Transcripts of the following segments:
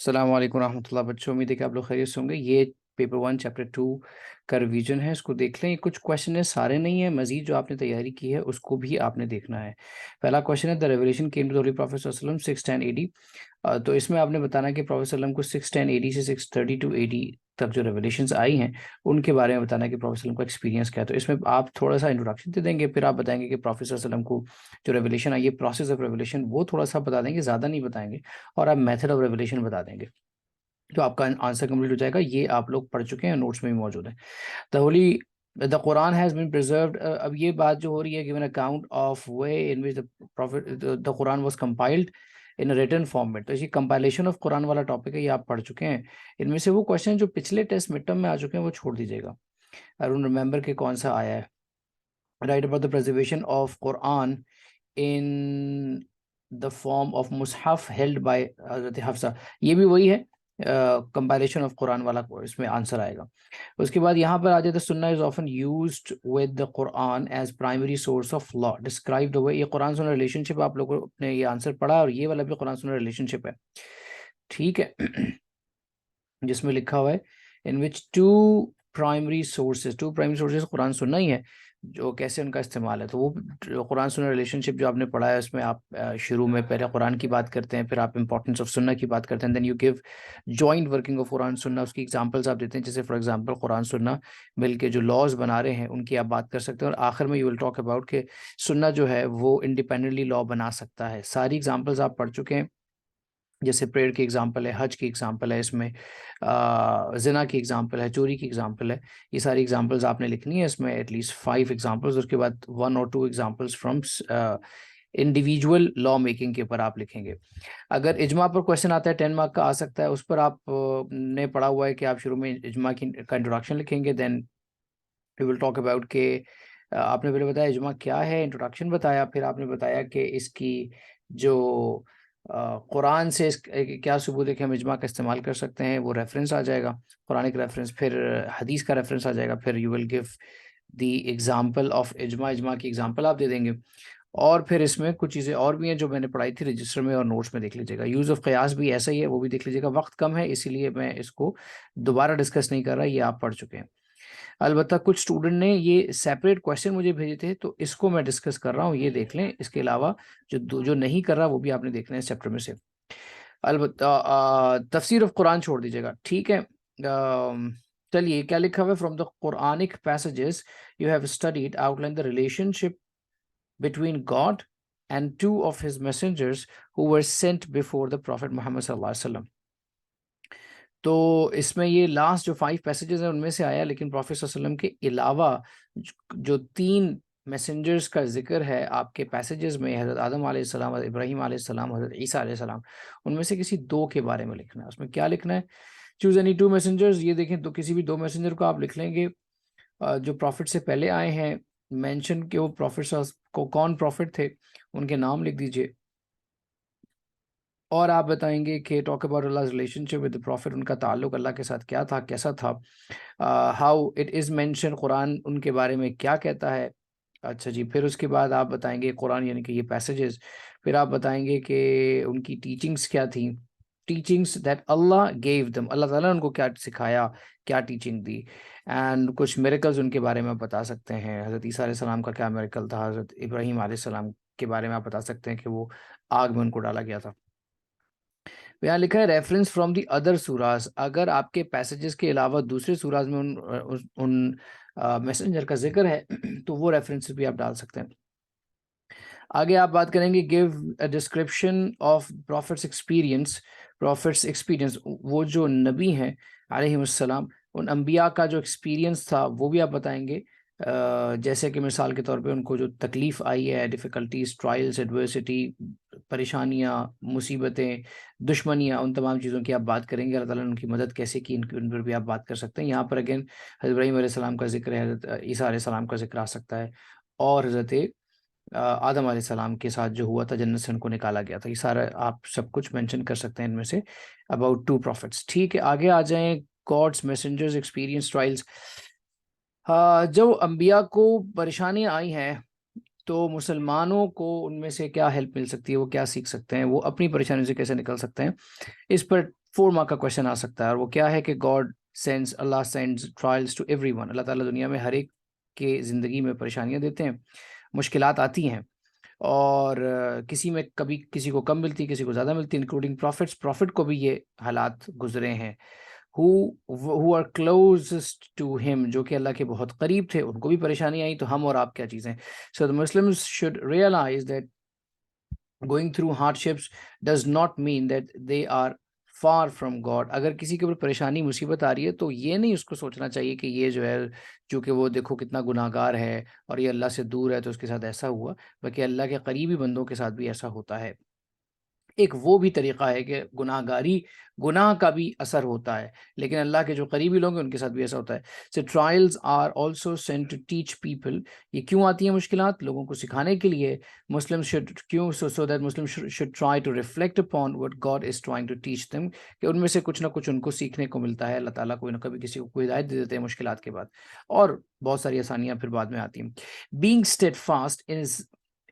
السلام علیکم ورحمۃ اللہ بچوں، امید ہے کہ آپ لوگ خیریت سے ہوں گے۔ یہ پیپر 1 چیپٹر 2 کا ریویژن ہے، اس کو دیکھ لیں۔ یہ کچھ کویشچن ہے، سارے نہیں ہیں، مزید جو آپ نے تیاری کی ہے اس کو بھی آپ نے دیکھنا ہے۔ پہلا کویشچن ہے، the revelation came to the holy prophet صلی اللہ علیہ وسلم 610 AD۔ تو اس میں آپ نے بتانا کہ پروفیٹ صلی اللہ علیہ وسلم کو 610 AD سے 632 AD تک جو ریولیشنز آئی ہیں ان کے بارے میں بتانا کہ پروفیٹ صلی اللہ علیہ وسلم کا ایکسپیرینس کیا ہے۔ تو اس میں آپ تھوڑا سا انٹروڈکشن دے دیں گے، پھر آپ بتائیں گے کہ پروفیٹ صلی اللہ علیہ وسلم کو جو ریولیشن آئی ہے، پروسیس آف ریولیشن، وہ تھوڑا سا بتا دیں گے، زیادہ نہیں بتائیں گے، اور آپ میتھڈ آف ریولیشن بتا دیں گے، تو آپ کا آنسر کمپلیٹ ہو جائے گا۔ یہ آپ لوگ پڑھ چکے ہیں، نوٹس میں بھی موجود ہے۔ The Quran has been preserved۔ اب یہ بات جو ہو رہی ہے، given account of way in which the Quran was compiled in a written format۔ تو اسی compilation of Quran والا ٹاپک ہے، یہ آپ پڑھ چکے ہیں۔ ان میں سے وہ کوشچن جو پچھلے ٹیسٹ مڈ ٹرم میں آ چکے ہیں وہ چھوڑ دیجیے گا۔ I don't remember کہ کون سا آیا ہے۔ Write about the preservation of Quran in the form of Mushaf held by حضرت حفصہ۔ یہ بھی وہی ہے، کمپائلیشن آف قرآن والا، اس میں آنسر آئے گا۔ اس کے بعد یہاں پر آ جاتا ہے، سنہ is often used with the Quran as primary source of law described ہوئے۔ یہ قرآن سنہ ریلیشن شپ آپ لوگوں نے یہ آنسر پڑھا، اور یہ والا بھی قرآن سنہ ریلیشن شپ ہے، ٹھیک ہے، جس میں لکھا ہوا ہے ان وچ ٹو پرائمری سورسز قرآن سننا ہی ہے، جو کیسے ان کا استعمال ہے۔ تو وہ قرآن سنہ ریلیشن شپ جو آپ نے پڑھا ہے، اس میں آپ شروع میں پہلے قرآن کی بات کرتے ہیں، پھر آپ امپورٹنس آف سنہ کی بات کرتے ہیں، then you give joint working of Quran سنہ، اس کی ایگزامپلس آپ دیتے ہیں، جیسے فار ایگزامپل قرآن سنہ مل کے جو لاز بنا رہے ہیں ان کی آپ بات کر سکتے ہیں، اور آخر میں یو ول ٹاک اباؤٹ کہ سنہ جو ہے وہ انڈیپینڈنٹلی لا بنا سکتا ہے۔ ساری ایگزامپلس آپ پڑھ چکے ہیں، جیسے پریئر کی ایگزامپل ہے، حج کی ایگزامپل ہے، اس میں زنا کی ایگزامپل ہے، چوری کی ایگزامپل ہے۔ یہ ساری ایگزامپلز آپ نے لکھنی ہے، اس میں ایٹ لیسٹ 5 ایگزامپلز، اس کے بعد 1 اور 2 examples from individual law making کے اوپر آپ لکھیں گے۔ اگر اجماع پر کویشچن آتا ہے 10 مارک کا آ سکتا ہے، اس پر آپ نے پڑھا ہوا ہے کہ آپ شروع میں اجماع کا انٹروڈکشن لکھیں گے، دین وی ول ٹاک اباؤٹ کہ آپ نے پہلے بتایا اجماع کیا ہے، انٹروڈکشن بتایا، پھر آپ نے بتایا کہ اس کی جو قرآن سے کیا ثبوت ہے کہ ہم اجماع کا استعمال کر سکتے ہیں، وہ ریفرنس آ جائے گا، قرآنک ریفرنس، پھر حدیث کا ریفرنس آ جائے گا، پھر you will give the example of اجماع کی ایگزامپل آپ دے دیں گے، اور پھر اس میں کچھ چیزیں اور بھی ہیں جو میں نے پڑھائی تھی رجسٹر میں اور نوٹس میں، دیکھ لیجیے گا۔ یوز آف قیاس بھی ایسا ہی ہے، وہ بھی دیکھ لیجیے گا۔ وقت کم ہے اسی لیے میں اس کو دوبارہ ڈسکس نہیں کر رہا، یہ آپ پڑھ چکے ہیں۔ البتہ کچھ اسٹوڈنٹ نے یہ سیپریٹ کویشچن مجھے بھیجے تھے، تو اس کو میں ڈسکس کر رہا ہوں، یہ دیکھ لیں۔ اس کے علاوہ جو نہیں کر رہا وہ بھی آپ نے دیکھنا ہے اس چیپٹر میں سے۔ البتہ تفسیر آف قرآن چھوڑ دیجیے گا، ٹھیک ہے۔ چلیے کیا لکھا ہوا ہے، from the Quranic passages you have studied out line the relation ship between God and 2 of his messengers who were sent before the Prophet Muhammad صلی اللہ علیہ وسلم۔ تو اس میں یہ لاسٹ جو 5 پیسیجز ہیں ان میں سے آیا، لیکن پروفیٹ صلی اللہ علیہ وسلم کے علاوہ جو 3 میسنجرز کا ذکر ہے آپ کے پیسیجز میں، حضرت آدم علیہ السلام، حضرت ابراہیم علیہ السلام، حضرت عیسیٰ علیہ السلام، ان میں سے کسی 2 کے بارے میں لکھنا ہے۔ اس میں کیا لکھنا ہے، چوز اینی 2 میسنجرز۔ یہ دیکھیں تو کسی بھی 2 میسنجر کو آپ لکھ لیں گے جو پروفٹ سے پہلے آئے ہیں، مینشن کہ وہ پروفٹ کو کون پروفٹ تھے، ان کے نام لکھ دیجئے، اور آپ بتائیں گے کہ talk about Allah relationship with prophet, ان کا تعلق اللہ کے ساتھ کیا تھا، کیسا تھا، ہاؤ اٹ از مینشن، قرآن ان کے بارے میں کیا کہتا ہے۔ اچھا جی، پھر اس کے بعد آپ بتائیں گے قرآن یعنی کہ یہ پیسیجز، پھر آپ بتائیں گے کہ ان کی ٹیچنگز کیا تھیں، teachings that Allah gave them, اللہ تعالیٰ نے ان کو کیا سکھایا، کیا ٹیچنگ دی، اینڈ کچھ میریکلز ان کے بارے میں آپ بتا سکتے ہیں۔ حضرت عیسیٰ علیہ السلام کا کیا میریکل تھا، حضرت ابراہیم علیہ السلام کے بارے میں آپ بتا سکتے ہیں کہ وہ آگ میں ان کو ڈالا گیا تھا۔ یہاں لکھا ہے ریفرنس فرام دی ادر سوراز، اگر آپ کے پیسیجز کے علاوہ دوسرے سوراز میں ان میسنجر کا ذکر ہے تو وہ ریفرنس بھی آپ ڈال سکتے ہیں۔ آگے آپ بات کریں گے give a description of prophets experience, وہ جو نبی ہیں علیہ السلام، ان انبیاء کا جو ایکسپیرینس تھا وہ بھی آپ بتائیں گے، جیسے کہ مثال کے طور پہ ان کو جو تکلیف آئی ہے، ڈیفیکلٹیز، ٹرائلز، ایڈورسٹی، پریشانیاں، مصیبتیں، دشمنیاں، ان تمام چیزوں کی آپ بات کریں گے، اللہ تعالیٰ نے ان کی مدد کیسے کی، ان پر بھی آپ بات کر سکتے ہیں۔ یہاں پر اگین حضرت ابراہیم علیہ السلام کا ذکر ہے، حضرت عیسیٰ علیہ السلام کا ذکر آ سکتا ہے، اور حضرت آدم علیہ السلام کے ساتھ جو ہوا تھا، جنت سے ان کو نکالا گیا تھا، یہ سارا آپ سب کچھ مینشن کر سکتے ہیں ان میں سے اباؤٹ 2 prophets، ٹھیک ہے۔ آگے آ جائیں، گاڈس میسنجرز ایکسپیرینس ٹرائلز، جو انبیاء کو پریشانیاں آئی ہیں تو مسلمانوں کو ان میں سے کیا ہیلپ مل سکتی ہے، وہ کیا سیکھ سکتے ہیں، وہ اپنی پریشانیوں سے کیسے نکل سکتے ہیں، اس پر 4 مارک کا کوشچن آ سکتا ہے، اور وہ کیا ہے کہ Allah sends trials to everyone. اللہ تعالیٰ دنیا میں ہر ایک کے زندگی میں پریشانیاں دیتے ہیں، مشکلات آتی ہیں، اور کسی میں کبھی کسی کو کم ملتی، کسی کو زیادہ ملتی، انکلوڈنگ پروفٹ کو بھی یہ حالات گزرے ہیں. who are closest to him، جو کہ اللہ کے بہت قریب تھے، ان کو بھی پریشانی آئی، تو ہم اور آپ کیا چیزیں. So the Muslims should realize that going through hardships does not mean that they are far from God. اگر کسی کے اوپر پریشانی مصیبت آ رہی ہے تو یہ نہیں اس کو سوچنا چاہیے کہ یہ جو ہے چونکہ وہ دیکھو کتنا گناہ گار ہے اور یہ اللہ سے دور ہے تو اس کے ساتھ ایسا ہوا، بلکہ اللہ کے قریبی بندوں کے ساتھ بھی ایسا ہوتا ہے. ایک وہ بھی طریقہ ہے کہ گناہ کا بھی اثر ہوتا ہے، لیکن اللہ کے جو قریبی لوگ ہیں ان کے ساتھ بھی ایسا ہوتا ہے. So trials are also sent to teach people. یہ کیوں آتی ہیں مشکلات؟ لوگوں کو سکھانے کے لیے. Muslims should کیوں so that Muslims should try to reflect upon what God is trying to teach them. کہ ان میں سے کچھ نہ کچھ ان کو سیکھنے کو ملتا ہے. اللہ تعالیٰ کوئی نہ کبھی کسی کو کوئی ہدایت دے دیتے ہیں مشکلات کے بعد، اور بہت ساری آسانیاں پھر بعد میں آتی ہیں. Being steadfast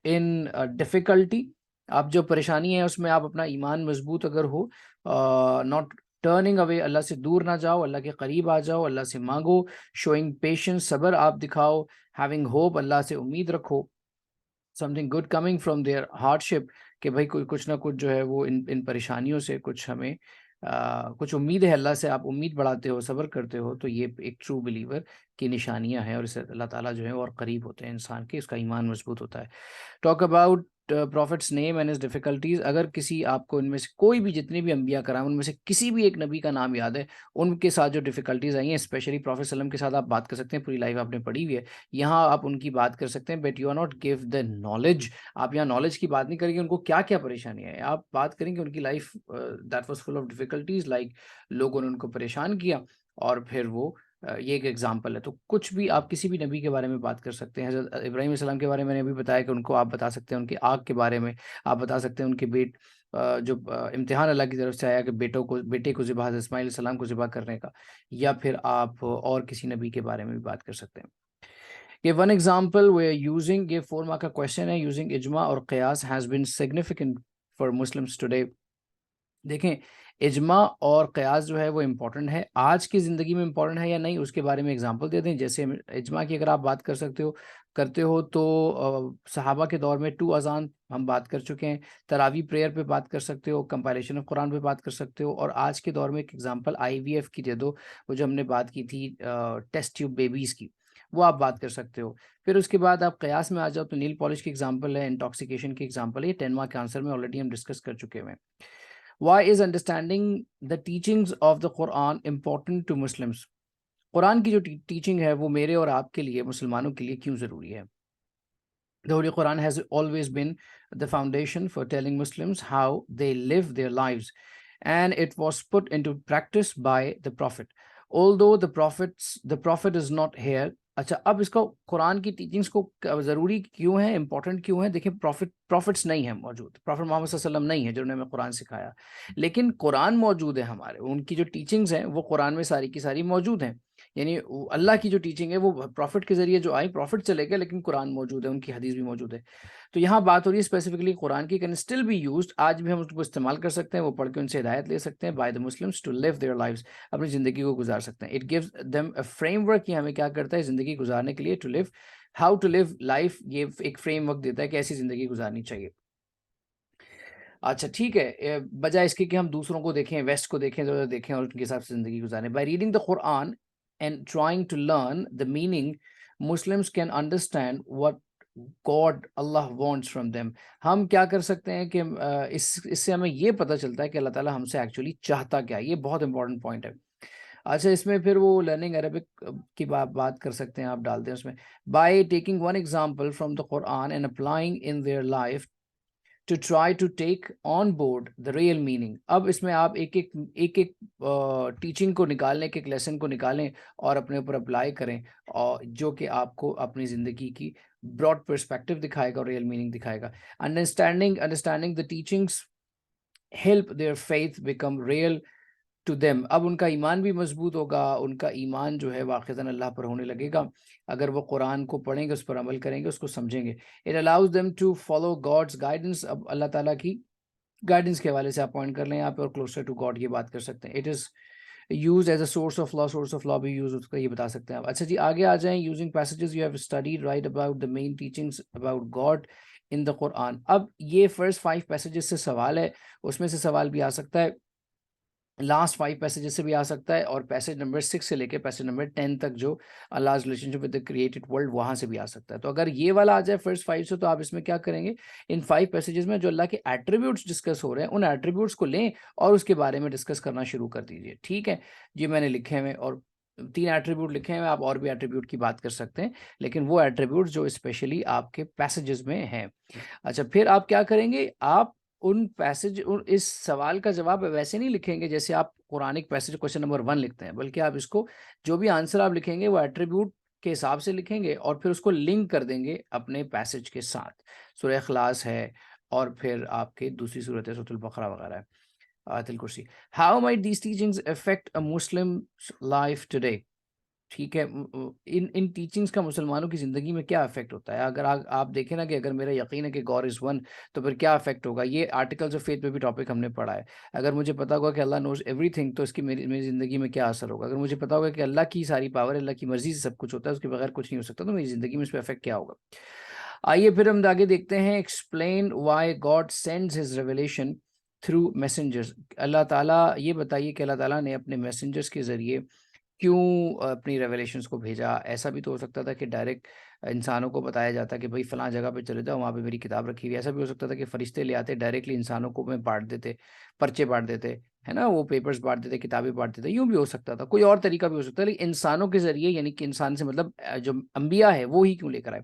in difficulty. آپ جو پریشانی ہے اس میں آپ اپنا ایمان مضبوط اگر ہو، ناٹ ٹرننگ اوے، اللہ سے دور نہ جاؤ، اللہ کے قریب آ جاؤ، اللہ سے مانگو. شوئنگ پیشنس، صبر آپ دکھاؤ. ہیونگ ہوپ، اللہ سے امید رکھو. Something good coming from there hardship, کہ بھائی کوئی کچھ نہ کچھ جو ہے وہ ان پریشانیوں سے کچھ ہمیں کچھ امید ہے اللہ سے، آپ امید بڑھاتے ہو، صبر کرتے ہو، تو یہ ایک ٹرو بلیور کی نشانیاں ہیں، اور اس سے اللہ تعالیٰ جو ہے اور قریب ہوتے ہیں انسان کے، اس کا ایمان مضبوط ہوتا ہے. Talk about prophets name and his difficulties. اگر کسی آپ کو ان میں سے کوئی بھی جتنے بھی انبیاء کرام ان میں سے کسی بھی ایک نبی کا نام یاد ہے، ان کے ساتھ جو ڈیفیکلٹیز آئی ہیں، اسپیشلی پروفٹ صلی اللہ علیہ وسلم کے ساتھ آپ بات کر سکتے ہیں، پوری لائف آپ نے پڑھی ہوئی ہے، یہاں آپ ان کی بات کر سکتے ہیں، but you are not give the knowledge. آپ یہاں نالج کی بات نہیں کریں گے ان کو کیا کیا پریشانی ہے، آپ بات کریں گے ان کی life that was full of difficulties, like لوگوں نے ان کو پریشان کیا، اور پھر وہ یہ ایک ایگزامپل ہے. تو کچھ بھی آپ کسی بھی نبی کے بارے میں بات کر سکتے ہیں. حضرت ابراہیم علیہ السلام کے بارے میں نے ابھی بتایا کہ ان کو آپ بتا سکتے ہیں، ان کی آگ کے بارے میں آپ بتا سکتے ہیں، ان کے جو امتحان اللہ کی طرف سے آیا کہ بیٹے کو ذبح، اسماعیل علیہ السلام کو ذبح کرنے کا، یا پھر آپ اور کسی نبی کے بارے میں بھی بات کر سکتے ہیں. یہ ون ایگزامپل وے یوزنگ، یہ 4 مارک کا کوشچن ہے، یوزنگ اجماع اور قیاس has been significant for Muslims today. دیکھیں اجماع اور قیاس جو ہے وہ امپورٹنٹ ہے، آج کی زندگی میں امپورٹنٹ ہے یا نہیں اس کے بارے میں اگزامپل دے دیں. جیسے اجماع کی اگر آپ بات کرتے ہو تو صحابہ کے دور میں 2 اذان ہم بات کر چکے ہیں، تراویح پریئر پہ بات کر سکتے ہو، کمپائلیشن آف قرآن پہ بات کر سکتے ہو، اور آج کے دور میں ایک اگزامپل IVF کی دے دو، وہ جو ہم نے بات کی تھی ٹیسٹ ٹیوب بیبیز کی، وہ آپ بات کر سکتے ہو. پھر اس کے بعد آپ قیاس میں آ جاؤ تو نیل پالش کی اگزامپل ہے، انٹاکسیکیشن کی اگزامپل ہے. یہ 10 مارک کے آنسر میں آلریڈی ہم ڈسکس کر چکے ہیں. Why is understanding the teachings of the Quran important to Muslims? قرآن کی جو ٹیچنگ ہے وہ میرے اور آپ کے لیے، مسلمانوں کے لیے کیوں ضروری ہے؟ The Holy Quran has always been the foundation for telling Muslims how they live their lives, and it was put into practice by the Prophet. Although the Prophet is not here. اچھا، اب اس کو قرآن کی teachings کو ضروری کیوں ہے، important کیوں ہے؟ دیکھیں پروفٹس نہیں ہیں موجود، پروفٹ محمد صلی اللہ علیہ وسلم نہیں ہے جنہوں نے ہمیں قرآن سکھایا، لیکن قرآن موجود ہے ہمارے، ان کی جو ٹیچنگز ہیں وہ قرآن میں ساری کی ساری موجود ہیں. یعنی اللہ کی جو ٹیچنگ ہے وہ پروفٹ کے ذریعے جو آئی، پروفٹ چلے گئے لیکن قرآن موجود ہے، ان کی حدیث بھی موجود ہے. تو یہاں بات ہو رہی ہے اسپیسیفکلی قرآن کی، کین اسٹل بی یوزڈ، آج بھی ہم اس کو استعمال کر سکتے ہیں، وہ پڑھ کے ان سے ہدایت لے سکتے ہیں، by the Muslims to live their lives, اپنی زندگی کو گزار سکتے ہیں. It gives them a framework, یہ ہمیں کیا کرتا ہے زندگی گزارنے کے لیے، to live, how to live life, یہ ایک فریم ورک دیتا ہے کہ ایسی زندگی گزارنی چاہیے. اچھا ٹھیک ہے، بجائے اس کے کہ ہم دوسروں کو دیکھیں، ویسٹ کو دیکھیں اور ان کے حساب سے زندگی گزاریں. By reading the Quran and trying to learn the meaning, Muslims can understand what God Allah wants from them. ہم کیا کر سکتے ہیں کہ اس سے ہمیں یہ پتہ چلتا ہے کہ اللہ تعالیٰ ہم سے ایکچولی چاہتا کیا ہے. یہ بہت امپورٹنٹ پوائنٹ ہے. اچھا، اس میں پھر وہ لرننگ عربک کی بات کر سکتے ہیں، آپ ڈال دیں اس میں. By taking one example from the Quran and applying in their life to try to take on board the real meaning. اب اس میں آپ ایک ٹیچنگ کو نکالیں، ایک لیسن کو نکالیں اور اپنے اوپر اپلائی کریں، اور جو کہ آپ کو اپنی زندگی کی براڈ پرسپیکٹو دکھائے گا اور ریئل میننگ دکھائے گا. Understanding the teachings help their faith become real to them. اب ان کا ایمان بھی مضبوط ہوگا، ان کا ایمان جو ہے واقعتاً اللہ پر ہونے لگے گا اگر وہ قرآن کو پڑھیں گے، اس پر عمل کریں گے، اس کو سمجھیں گے. It allows them to follow God's guidance. اب اللہ تعالیٰ کی گائیڈنس کے حوالے سے آپ پوائنٹ کر لیں یہاں پہ, اور کلوزر ٹو گاڈ یہ بات کر سکتے ہیں. It is use as a source of law بھی یوز ہوتا ہے, یہ بتا سکتے ہیں آپ. اچھا جی آگے آ جائیں. Using passages you have studied right about the main teachings about God in the Quran. اب یہ فرسٹ 5 پیسیجز سے سوال ہے, اس میں سے سوال بھی آ سکتا ہے, لاسٹ 5 پیسیجز سے بھی آ سکتا ہے, اور پیسیج نمبر 6 سے لے کے پیسیج نمبر 10 تک جو Allah's relationship with the created world وہاں سے بھی آ سکتا ہے. تو اگر یہ والا آ جائے فرسٹ 5 سے, تو آپ اس میں کیا کریں گے, ان 5 پیسیجز میں جو اللہ کے ایٹریبیوٹس ڈسکس ہو رہے ہیں ان ایٹریبیوٹس کو لیں اور اس کے بارے میں ڈسکس کرنا شروع کر دیجئے. ٹھیک ہے جی, میں نے لکھے ہوئے اور 3 ایٹریبیوٹ لکھے ہیں, آپ اور بھی ایٹریبیوٹ کی بات کر سکتے ہیں, لیکن وہ ایٹریبیوٹ جو اسپیشلی آپ کے پیسیجز میں ہیں. اچھا پھر آپ کیا کریں گے, آپ ان پیسج اس سوال کا جواب ویسے نہیں لکھیں گے جیسے آپ قرآنک پیسج کوشچن نمبر 1 لکھتے ہیں, بلکہ آپ اس کو جو بھی آنسر آپ لکھیں گے وہ ایٹریبیوٹ کے حساب سے لکھیں گے, اور پھر اس کو لنک کر دیں گے اپنے پیسج کے ساتھ. سورہ اخلاص ہے, اور پھر آپ کے دوسری صورت ہے سورۃ البقرہ وغیرہ ہے, آیت الکرسی. How might these teachings affect a Muslim life today. ٹھیک ہے, ان ٹیچنگز کا مسلمانوں کی زندگی میں کیا افیکٹ ہوتا ہے. اگر آپ دیکھیں نا کہ اگر میرا یقین ہے کہ گاڈ از ون, تو پھر کیا افیکٹ ہوگا. یہ آرٹیکلز آف فیتھ میں بھی ٹاپک ہم نے پڑھا ہے. اگر مجھے پتا ہوگا کہ اللہ نوز ایوری تھنگ, تو اس کی میری زندگی میں کیا اثر ہوگا. اگر مجھے پتا ہوگا کہ اللہ کی ساری پاور, اللہ کی مرضی سے سب کچھ ہوتا ہے, اس کے بغیر کچھ نہیں ہو سکتا, تو میری زندگی میں اس پہ افیکٹ کیا ہوگا. آئیے پھر ہم آگے دیکھتے ہیں. Explain why God sends his revelation through messengers. اللہ تعالیٰ یہ بتائیے کہ اللہ تعالیٰ نے اپنے میسنجرز کے ذریعے کیوں اپنی ریویلیشنز کو بھیجا. ایسا بھی تو ہو سکتا تھا کہ ڈائریکٹ انسانوں کو بتایا جاتا کہ بھائی فلاں جگہ پہ چلے جاؤ, وہاں پہ میری کتاب رکھی ہوئی. ایسا بھی ہو سکتا تھا کہ فرشتے لے آتے ڈائریکٹلی انسانوں کو میں بانٹ دیتے, پرچے بانٹ دیتے, ہے نا, وہ پیپرز بانٹ دیتے, کتابیں بانٹ دیتے. یوں بھی ہو سکتا تھا, کوئی اور طریقہ بھی ہو سکتا ہے, لیکن انسانوں کے ذریعے, یعنی کہ انسان سے مطلب جو انبیاء ہے وہ ہی کیوں لے کر آئے.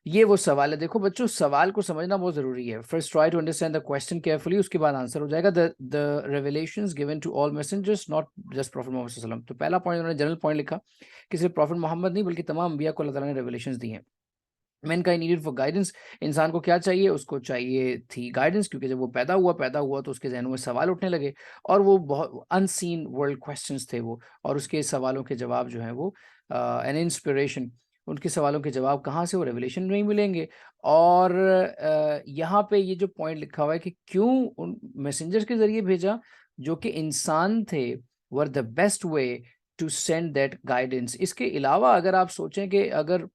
یہ وہ سوال ہے. دیکھو بچوں, سوال کو سمجھنا بہت ضروری ہے. First try to understand the question carefully, اس کے بعد آنسر ہو جائے گا. the revelations given to all messengers, not just Prophet Muhammad صلی اللہ علیہ وسلم. تو پہلا پوائنٹ انہوں نے جنرل پوائنٹ لکھا کہ صرف پروفٹ محمد نہیں بلکہ تمام انبیاء کو اللہ تعالیٰ نے ریویلیشنز دی ہیں. مین کا نیڈڈ فار گائیڈنس, انسان کو کیا چاہیے, اس کو چاہیے تھی گائیڈنس, کیونکہ جب وہ پیدا ہوا تو اس کے ذہنوں میں سوال اٹھنے لگے, اور وہ بہت ان سین ورلڈ کوسچنس تھے وہ, اور اس کے سوالوں کے جواب جو ہیں وہ این انسپریشن. ان کے سوالوں کے جواب کہاں سے, وہ ریویلیشن میں ہی ملیں گے. اور یہاں پہ یہ جو پوائنٹ لکھا ہوا ہے کہ کیوں ان میسنجر کے ذریعے بھیجا جو کہ انسان تھے, were the best way to send that guidance. اس کے علاوہ اگر آپ سوچیں کہ اگر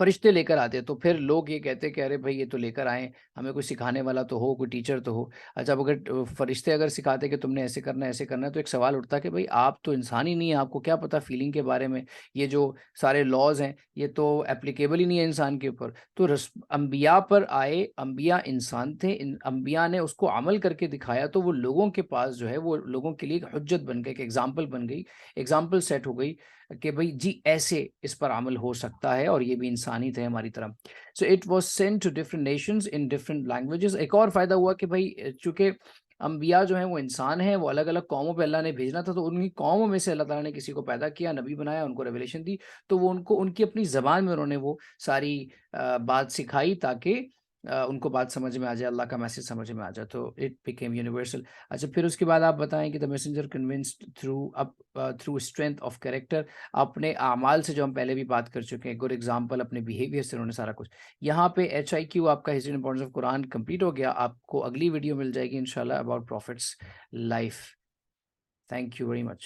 فرشتے لے کر آتے تو پھر لوگ یہ کہتے کہ ارے بھائی یہ تو لے کر آئیں, ہمیں کوئی سکھانے والا تو ہو, کوئی ٹیچر تو ہو. اچھا اب اگر فرشتے اگر سکھاتے کہ تم نے ایسے کرنا ہے, تو ایک سوال اٹھتا کہ بھائی آپ تو انسان ہی نہیں ہیں, آپ کو کیا پتہ فیلنگ کے بارے میں. یہ جو سارے لاز ہیں یہ تو اپلیکیبل ہی نہیں ہے انسان کے اوپر. تو انبیاء پر آئے, انبیاء انسان تھے, انبیاء نے اس کو عمل کر کے دکھایا, تو وہ لوگوں کے پاس جو ہے وہ لوگوں کے لیے ایک حجت بن گئی, ایک ایگزامپل بن گئی, ایگزامپل سیٹ ہو گئی کہ بھائی جی ایسے اس پر عمل ہو سکتا ہے, اور یہ بھی انسانی تھے ہماری طرح. So it was sent to different nations in different languages. ایک اور فائدہ ہوا کہ بھائی چونکہ انبیاء جو ہیں وہ انسان ہیں, وہ الگ الگ قوموں پہ اللہ نے بھیجنا تھا, تو انہی قوموں میں سے اللہ تعالیٰ نے کسی کو پیدا کیا, نبی بنایا, ان کو ریویلیشن دی, تو وہ ان کی اپنی زبان میں انہوں نے وہ ساری بات سکھائی تاکہ ان کو بات سمجھ میں آ جائے, اللہ کا میسج سمجھ میں آ جائے, تو اٹ بیکیم یونیورسل. اچھا پھر اس کے بعد آپ بتائیں کہ the messenger convinced through strength of character. اپنے اعمال سے جو ہم پہلے بھی بات کر چکے ہیں, گڈ ایگزامپل, اپنے بیہیویئر سے انہوں نے سارا کچھ. یہاں پہ HIQ آپ کا history and importance of Quran complete ہو گیا. آپ کو اگلی ویڈیو مل جائے گی انشاءاللہ about prophets life. Thank you very much.